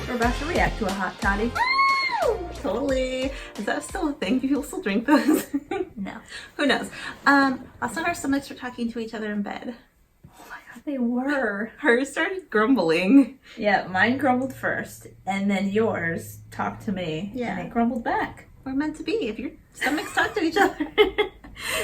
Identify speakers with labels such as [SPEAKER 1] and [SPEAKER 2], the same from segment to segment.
[SPEAKER 1] We're about to react to a hot toddy.
[SPEAKER 2] Totally. Is that still a thing? Do people still drink those?
[SPEAKER 1] No.
[SPEAKER 2] Who knows? Last night our stomachs were talking to each other in bed.
[SPEAKER 1] Oh my god, they were.
[SPEAKER 2] Hers started grumbling.
[SPEAKER 1] Yeah, mine grumbled first, and then yours talked to me, and it grumbled back.
[SPEAKER 2] We're meant to be if your stomachs talk to each other.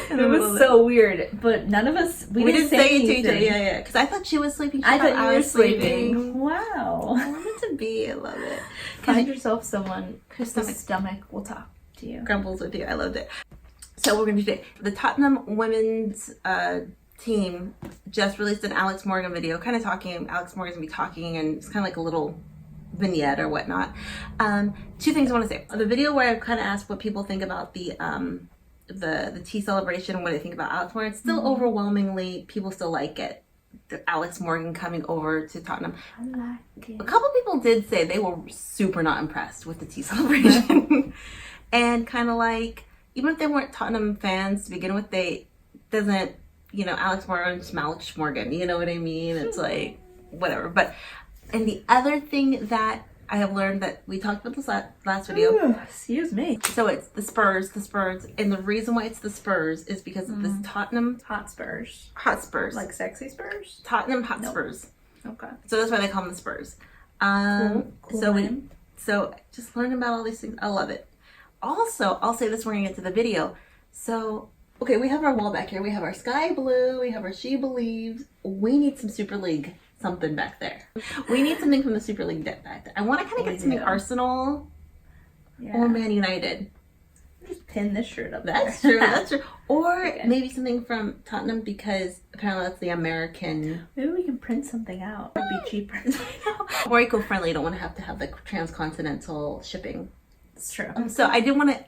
[SPEAKER 1] It was so weird, but none of us, we didn't say
[SPEAKER 2] it to each other.
[SPEAKER 1] anything.
[SPEAKER 2] Yeah, because I thought she was sleeping.
[SPEAKER 1] I thought you were
[SPEAKER 2] sleeping.
[SPEAKER 1] sleeping. Wow.
[SPEAKER 2] I wanted to be. I love it.
[SPEAKER 1] Find yourself someone whose
[SPEAKER 2] Stomach-
[SPEAKER 1] stomach will talk to you.
[SPEAKER 2] Grumbles with you. I loved it. So we're going to do the Tottenham women's team just released an Alex Morgan video, kind of talking. Alex Morgan's going to be talking, and it's kind of like a little vignette or whatnot. Two things I want to say. The video where I kind of asked what people think about the tea celebration, what they think about Alex Morgan, still overwhelmingly people still like it. Alex Morgan coming over to Tottenham.
[SPEAKER 1] I like it.
[SPEAKER 2] A couple people did say they were super not impressed with the tea celebration. And kind of like, even if they weren't Tottenham fans to begin with, Alex Morgan, you know what I mean? It's like, whatever. But, and the other thing that I have learned that we talked about this last video.
[SPEAKER 1] Ooh, excuse me.
[SPEAKER 2] So it's the Spurs. And the reason why it's the Spurs is because of this Tottenham
[SPEAKER 1] Hotspurs.
[SPEAKER 2] Like
[SPEAKER 1] sexy Spurs?
[SPEAKER 2] Tottenham Hotspurs.
[SPEAKER 1] Nope. Okay.
[SPEAKER 2] So that's why they call them the Spurs.
[SPEAKER 1] Cool name.
[SPEAKER 2] So just learning about all these things. I love it. Also, I'll say this when we get to the video. So, okay, we have our wall back here. We have our sky blue. We have our She Believes. We need some Super League something back there. We need something from the Super League back there. I want to kind of get something Arsenal or Man United.
[SPEAKER 1] Just pin this shirt up
[SPEAKER 2] That's
[SPEAKER 1] there.
[SPEAKER 2] true. That's true. Or maybe something from Tottenham because apparently that's the American.
[SPEAKER 1] Maybe we can print something out. It'd be cheaper.
[SPEAKER 2] More eco-friendly. Don't want to have the transcontinental shipping.
[SPEAKER 1] It's true.
[SPEAKER 2] So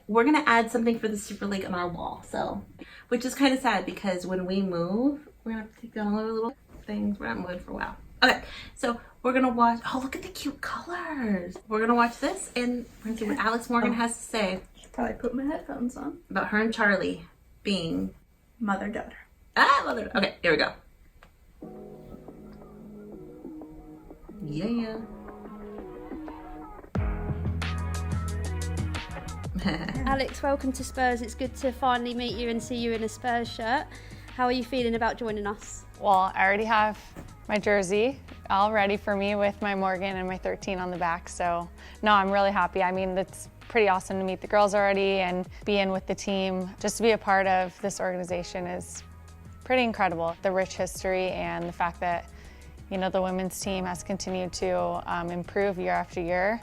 [SPEAKER 2] we're going to add something for the Super League on our wall. So, which is kind of sad because when we move, we're going to have to take down all the little things. We're not moving for a while. Okay, so we're going to watch, oh, look at the cute colors. We're going to watch this and we're going to see what Alex Morgan has to say.
[SPEAKER 1] Should probably put my headphones on.
[SPEAKER 2] About her and Charlie being
[SPEAKER 1] Mother-daughter.
[SPEAKER 2] mother. Okay, here we go. Yeah.
[SPEAKER 3] Alex, welcome to Spurs. It's good to finally meet you and see you in a Spurs shirt. How are you feeling about joining us?
[SPEAKER 4] Well, I already have my jersey all ready for me with my Morgan and my 13 on the back. So, no, I'm really happy. I mean, it's pretty awesome to meet the girls already and be in with the team. Just to be a part of this organization is pretty incredible. The rich history and the fact that, the women's team has continued to improve year after year.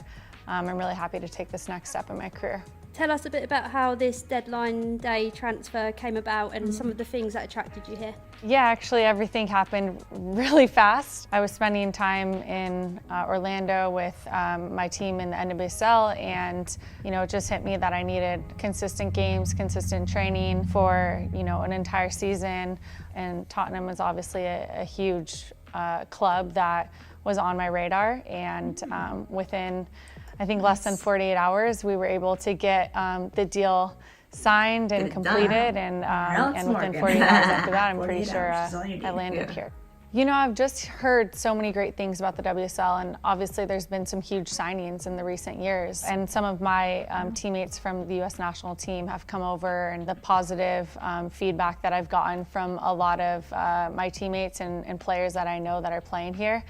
[SPEAKER 4] I'm really happy to take this next step in my career.
[SPEAKER 3] Tell us a bit about how this deadline day transfer came about and some of the things that attracted you here.
[SPEAKER 4] Yeah, actually everything happened really fast. I was spending time in Orlando with my team in the NWSL and, it just hit me that I needed consistent games, consistent training for, an entire season. And Tottenham was obviously a huge club that was on my radar, and within I think less than 48 hours, we were able to get the deal signed and completed, and within 48 hours after that, I'm pretty sure I landed here. I've just heard so many great things about the WSL, and obviously there's been some huge signings in the recent years. And some of my teammates from the U.S. national team have come over, and the positive feedback that I've gotten from a lot of my teammates and players that I know that are playing here.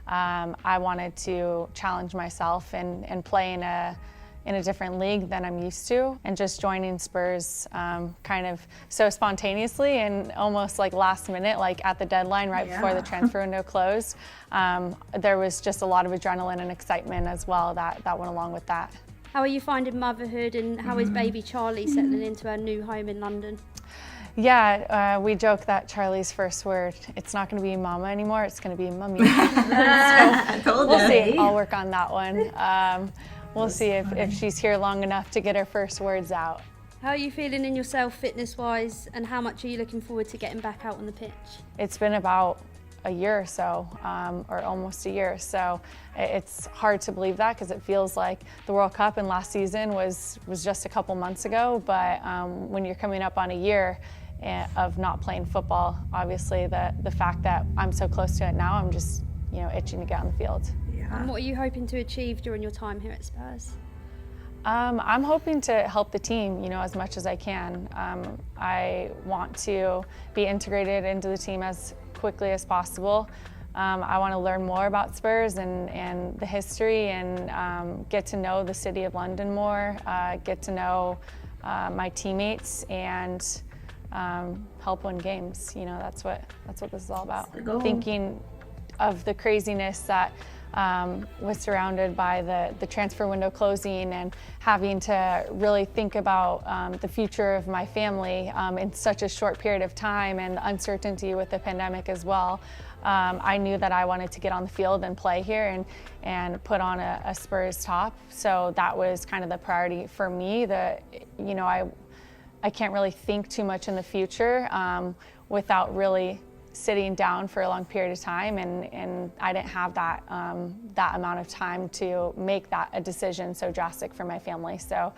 [SPEAKER 4] I wanted to challenge myself and play in a different league than I'm used to, and just joining Spurs kind of so spontaneously and almost like last minute, like at the deadline right before the transfer window closed. There was just a lot of adrenaline and excitement as well that went along with that.
[SPEAKER 3] How are you finding motherhood, and how is baby Charlie settling into her new home in London?
[SPEAKER 4] Yeah, we joke that Charlie's first word, it's not going to be mama anymore, it's going to be mummy. So we'll see. I'll work on that one. We'll see if she's here long enough to get her first words out.
[SPEAKER 3] How are you feeling in yourself fitness-wise, and how much are you looking forward to getting back out on the pitch?
[SPEAKER 4] It's been about a year or so, or almost a year. So it's hard to believe that because it feels like the World Cup and last season was just a couple months ago. But when you're coming up on a year of not playing football, obviously the fact that I'm so close to it now, I'm just itching to get on the field.
[SPEAKER 1] Yeah, Yeah.
[SPEAKER 3] And what are you hoping to achieve during your time here at Spurs?
[SPEAKER 4] I'm hoping to help the team, as much as I can. I want to be integrated into the team as quickly as possible. I want to learn more about Spurs and the history and get to know the City of London more, get to know my teammates and help win games. That's what this is all about. Thinking of the craziness that was surrounded by the transfer window closing and having to really think about the future of my family in such a short period of time, and the uncertainty with the pandemic as well. I knew that I wanted to get on the field and play here and put on a Spurs top. So that was kind of the priority for me. I can't really think too much in the future without really sitting down for a long period of time, and I didn't have that amount of time to make that a decision so drastic for my family. So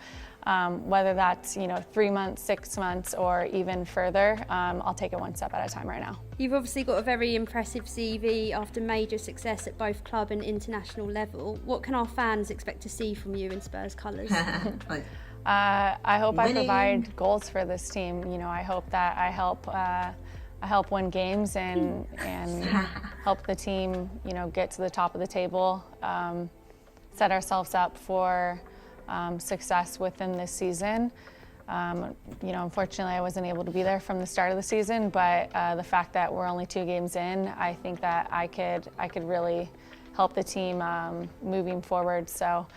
[SPEAKER 4] whether that's 3 months, 6 months, or even further, I'll take it one step at a time right now.
[SPEAKER 3] You've obviously got a very impressive CV after major success at both club and international level. What can our fans expect to see from you in Spurs colours?
[SPEAKER 4] I hope
[SPEAKER 2] Winning.
[SPEAKER 4] I provide goals for this team. I hope that I help win games and help the team, get to the top of the table, set ourselves up for success within this season. Unfortunately, I wasn't able to be there from the start of the season, but the fact that we're only 2 games in, I think that I could really help the team moving forward. So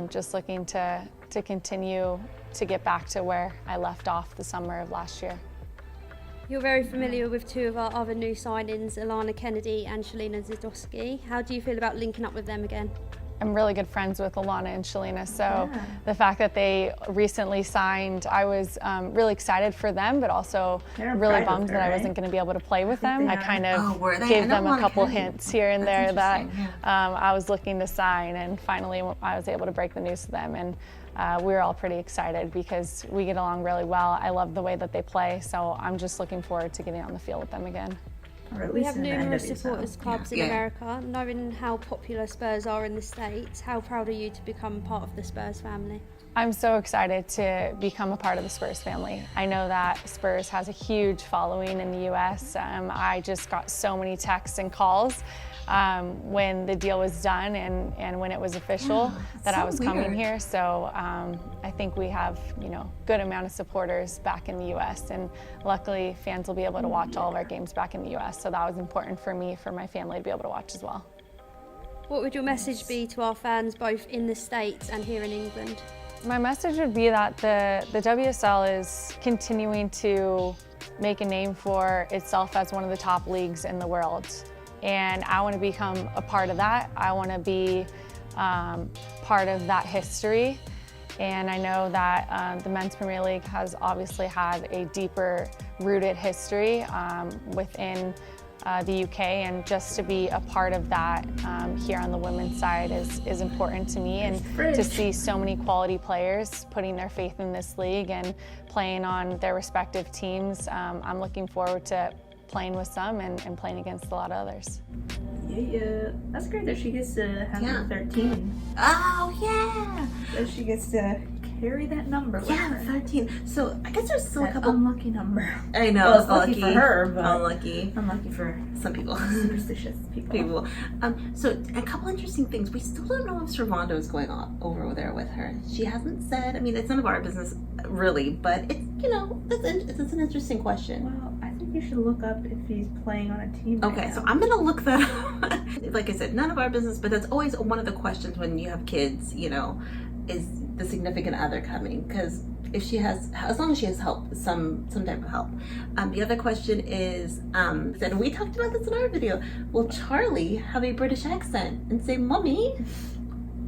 [SPEAKER 4] just looking to continue to get back to where I left off the summer of last year.
[SPEAKER 3] You're very familiar with 2 of our other new signings, Alana Kennedy and Shalina Zdowski. How do you feel about linking up with them again?
[SPEAKER 4] I'm really good friends with Alana and Shalina, so the fact that they recently signed, I was really excited for them, but also really bummed that I wasn't going to be able to play with them. I kind of gave them a couple hints here and there that I was looking to sign, and finally I was able to break the news to them, and we were all pretty excited because we get along really well. I love the way that they play, so I'm just looking forward to getting on the field with them again.
[SPEAKER 3] We have numerous supporters clubs in America. Knowing how popular Spurs are in the States, how proud are you to become part of the Spurs family?
[SPEAKER 4] I'm so excited to become a part of the Spurs family. I know that Spurs has a huge following in the US. I just got so many texts and calls when the deal was done and when it was official that I was coming here. So I think we have, good amount of supporters back in the US, and luckily fans will be able to watch all of our games back in the US. So that was important for me, for my family to be able to watch as well.
[SPEAKER 3] What would your message be to our fans both in the States and here in England?
[SPEAKER 4] My message would be that the WSL is continuing to make a name for itself as one of the top leagues in the world. And I want to become a part of that. I want to be part of that history. And I know that the Men's Premier League has obviously had a deeper rooted history within the UK, and just to be a part of that here on the women's side is important to me, and to see so many quality players putting their faith in this league and playing on their respective teams. I'm looking forward to playing with some and playing against a lot of others.
[SPEAKER 1] Yeah. That's great that she gets to have the 13.
[SPEAKER 2] Oh, yeah.
[SPEAKER 1] So she gets to carry that number with her.
[SPEAKER 2] 13. So I guess there's still a couple.
[SPEAKER 1] Unlucky number.
[SPEAKER 2] I know.
[SPEAKER 1] Well, it's lucky for her, but
[SPEAKER 2] unlucky
[SPEAKER 1] for
[SPEAKER 2] some people.
[SPEAKER 1] Superstitious people.
[SPEAKER 2] So a couple interesting things. We still don't know if Servando is going on over there with her. She hasn't said. I mean, it's none of our business really, but it's it's an interesting question.
[SPEAKER 1] Well, I think you should look up if he's playing on a team.
[SPEAKER 2] Okay,
[SPEAKER 1] right
[SPEAKER 2] so
[SPEAKER 1] now.
[SPEAKER 2] I'm gonna look that up. Like I said, none of our business, but that's always one of the questions when you have kids. Is the significant other coming? Because if she has, as long as she has help, some type of help. The other question is, and we talked about this in our video, will Charlie have a British accent and say "Mummy"?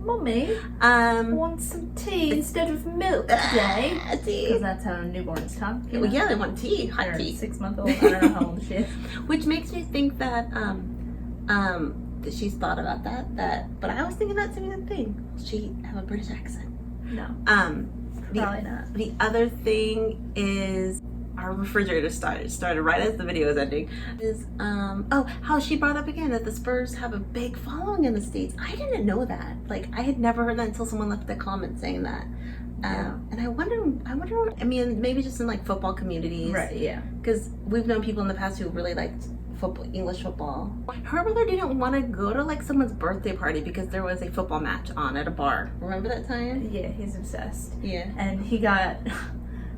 [SPEAKER 1] Mummy, want some tea instead of milk today? Because that's how newborns talk.
[SPEAKER 2] Well, yeah, they want tea, hot tea.
[SPEAKER 1] 6-month-old, I don't know how old she is.
[SPEAKER 2] Which makes me think that that she's thought about that. But I was thinking that same thing. Will she have a British accent?
[SPEAKER 1] No. Probably not.
[SPEAKER 2] The other thing is, our refrigerator started right as the video is ending. Is how she brought up again that the Spurs have a big following in the States. I didn't know that. Like, I had never heard that until someone left a comment saying that. And I wonder, I mean, maybe just in like football communities.
[SPEAKER 1] Right, yeah.
[SPEAKER 2] Because we've known people in the past who really liked football, English football. Her brother didn't want to go to like someone's birthday party because there was a football match on at a bar. Remember that time?
[SPEAKER 1] Yeah, he's obsessed.
[SPEAKER 2] Yeah.
[SPEAKER 1] And he got,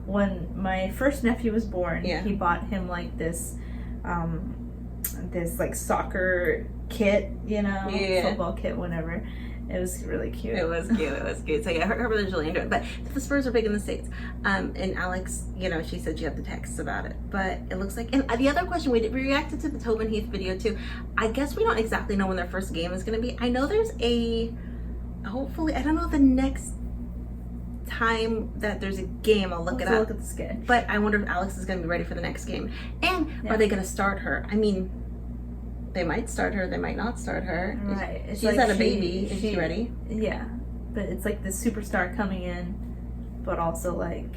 [SPEAKER 1] when my first nephew was born,
[SPEAKER 2] Yeah.
[SPEAKER 1] he bought him like this like soccer kit, you know,
[SPEAKER 2] Yeah.
[SPEAKER 1] football kit, whatever. It was really cute.
[SPEAKER 2] It was cute. So yeah, her brother's really into it. But the Spurs are big in the States. And Alex, you know, she said she had the texts about it. But it looks like, and the other question, we reacted to the Tobin Heath video too. I guess we don't exactly know when their first game is going to be. I know there's hopefully, I don't know the next time that there's a game, I'll look it up.
[SPEAKER 1] Look at the sketch.
[SPEAKER 2] But I wonder if Alex is going to be ready for the next game. And are they going to start her? I mean, they might start her, they might not start her.
[SPEAKER 1] Right. It's
[SPEAKER 2] She's
[SPEAKER 1] like
[SPEAKER 2] had a baby. Is she ready?
[SPEAKER 1] Yeah. But it's like the superstar coming in, but also like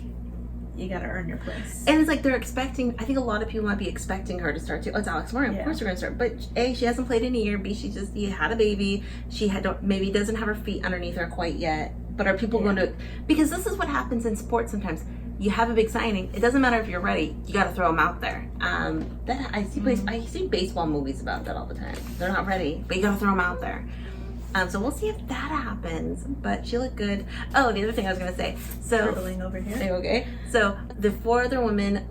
[SPEAKER 1] you gotta earn your place.
[SPEAKER 2] And it's like they're expecting, I think a lot of people might be expecting her to start too. Oh, it's Alex Morgan.
[SPEAKER 1] Yeah.
[SPEAKER 2] Of course we're going to start. But A, she hasn't played in a year. B, she had a baby. She maybe doesn't have her feet underneath her quite yet. But are people going to, because this is what happens in sports sometimes. You have a big signing. It doesn't matter if you're ready. You got to throw them out there. I see baseball movies about that all the time. They're not ready, but you got to throw them out there. So we'll see if that happens. But she looked good. Oh, the other thing I was gonna say. So
[SPEAKER 1] Dribbling over here.
[SPEAKER 2] okay. So the 4 other women,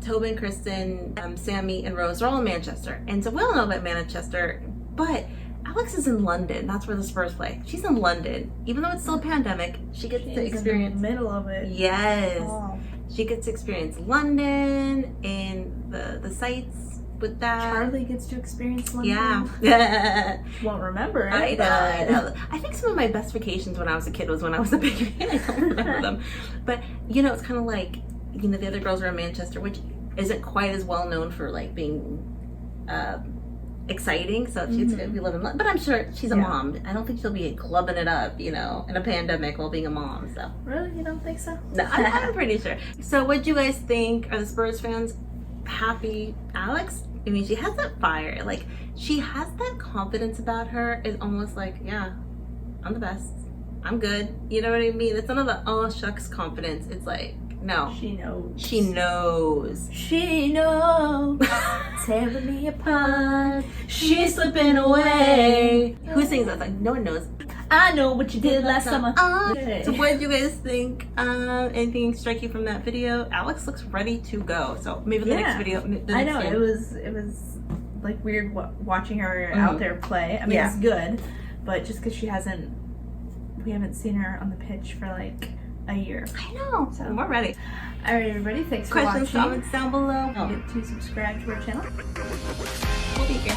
[SPEAKER 2] Tobin, Kristen, Sammy, and Rose, are all in Manchester. And so we all know about Manchester, but Alex is in London. That's where the Spurs play. She's in London. Even though it's still a pandemic, she gets to experience
[SPEAKER 1] in the middle of it.
[SPEAKER 2] Yes.
[SPEAKER 1] Oh.
[SPEAKER 2] She gets to experience London and the sights with that.
[SPEAKER 1] Charlie gets to experience London.
[SPEAKER 2] Yeah.
[SPEAKER 1] Won't remember it.
[SPEAKER 2] I know. I think some of my best vacations when I was a kid was when I was a baby. I don't remember them. But, you know, it's kind of like, you know, the other girls are in Manchester, which isn't quite as well known for, like, being exciting. So she's going to be living, but I'm sure she's a mom. I don't think she'll be clubbing it up, you know, in a pandemic while being a mom. So
[SPEAKER 1] Really? You don't think so?
[SPEAKER 2] no, I'm pretty sure. So what do you guys think? Are the Spurs fans happy? Alex, I mean, she has that fire. Like, she has that confidence about her. It's almost like, yeah, I'm the best. I'm good. You know what I mean? It's none of the, oh, shucks confidence. It's like, no.
[SPEAKER 1] She knows.
[SPEAKER 2] She knows.
[SPEAKER 1] She knows. Tearing me apart. She's slipping away.
[SPEAKER 2] Who sings that song? No one knows.
[SPEAKER 1] I know what you did last summer.
[SPEAKER 2] So what did you guys think? Anything strike you from that video? Alex looks ready to go. So maybe the next video.
[SPEAKER 1] I know, it was like weird watching her out there play. I mean, it's good, but just because we haven't seen her on the pitch for like a year.
[SPEAKER 2] I know. So we're ready.
[SPEAKER 1] All right, everybody. Thanks for
[SPEAKER 2] Questions,
[SPEAKER 1] watching.
[SPEAKER 2] comments down below.
[SPEAKER 1] Don't forget to subscribe to our channel.
[SPEAKER 2] We'll be here.